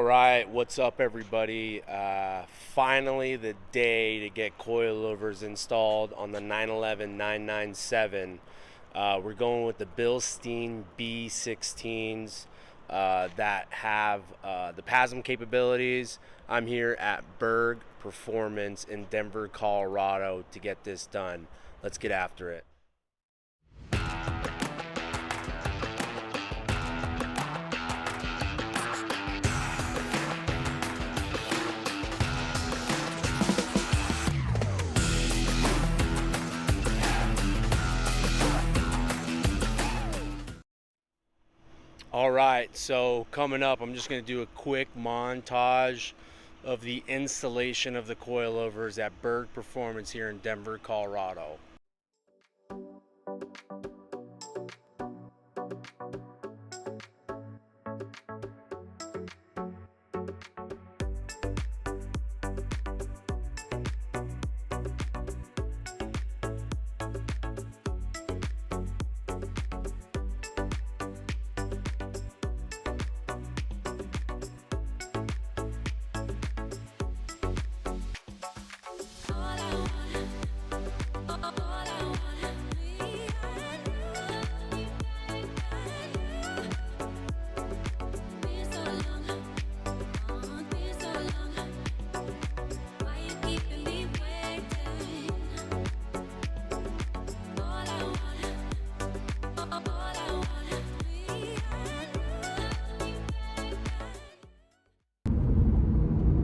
right, what's up everybody? Finally the day to get coilovers installed on the 911 997. We're going with the Bilstein B16s that have the PASM capabilities. I'm here at Berg Performance in Denver, Colorado to get this done. Let's get after it. All right, so coming up, I'm just going to do a quick montage of the installation of the coilovers at Berg Performance here in Denver, Colorado.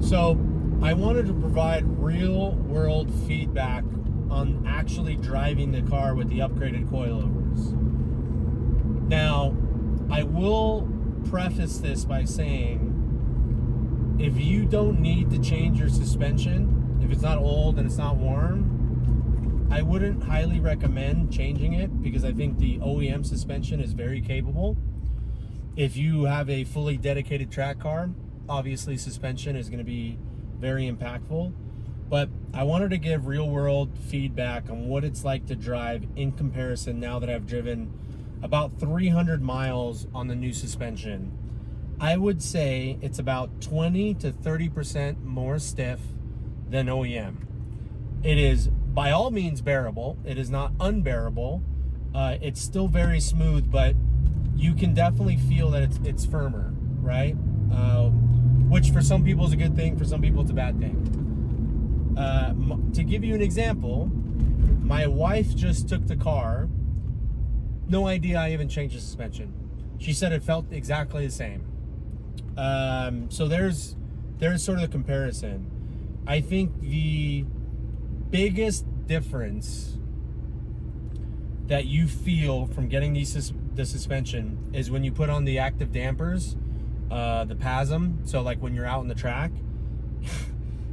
So I wanted to provide real world feedback on actually driving the car with the upgraded coilovers. Now, I will preface this by saying, if you don't need to change your suspension, if it's not old and it's not warm, I wouldn't highly recommend changing it because I think the OEM suspension is very capable. If you have a fully dedicated track car, obviously suspension is going to be very impactful, but I wanted to give real world feedback on what it's like to drive in comparison now that I've driven about 300 miles on the new suspension. I would say it's about 20 to 30% more stiff than OEM. It is by all means bearable. It is not unbearable. It's still very smooth, but you can definitely feel that it's firmer, right? Which for some people is a good thing, for some people it's a bad thing. To give you an example, my wife just took the car, no idea I even changed the suspension. She said it felt exactly the same. So there's sort of the comparison. I think the biggest difference that you feel from getting the suspension is when you put on the active dampers, the PASM. So like when you're out on the track,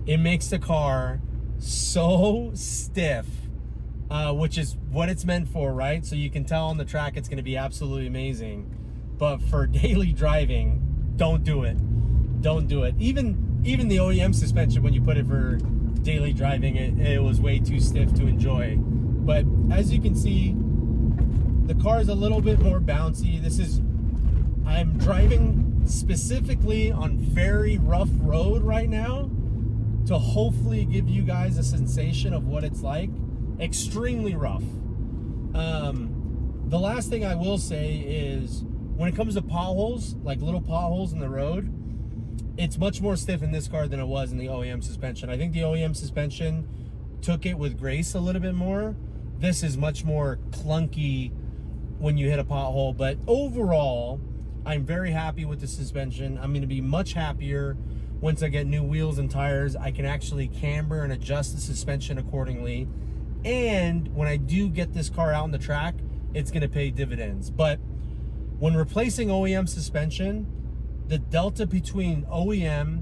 it makes the car so stiff, which is what it's meant for, right? So you can tell on the track it's going to be absolutely amazing, but for daily driving, don't do it. Don't do it. Even the OEM suspension, when you put it for daily driving, it was way too stiff to enjoy. But as you can see, the car is a little bit more bouncy. I'm driving specifically on very rough road right now to hopefully give you guys a sensation of what it's like. Extremely rough. The last thing I will say is when it comes to potholes, like little potholes in the road, it's much more stiff in this car than it was in the OEM suspension. I think the OEM suspension took it with grace a little bit more. This is much more clunky when you hit a pothole, but overall, I'm very happy with the suspension. I'm going to be much happier once I get new wheels and tires. I can actually camber and adjust the suspension accordingly. And when I do get this car out on the track, it's going to pay dividends. But when replacing OEM suspension, the delta between OEM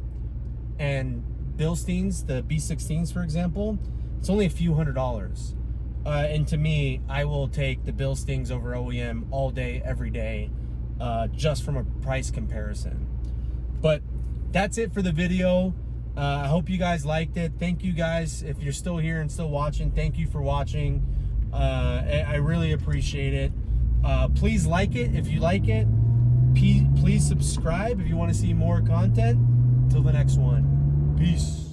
and Bilstein's, the B16s for example, it's only a few $100s. And to me, I will take the Bilsteins over OEM all day, every day. Just from a price comparison. But that's it for the video. I hope you guys liked it. Thank you guys. If you're still here and still watching, thank you for watching. I really appreciate it. Please like it if you like it. Please subscribe if you want to see more content. Till the next one. Peace.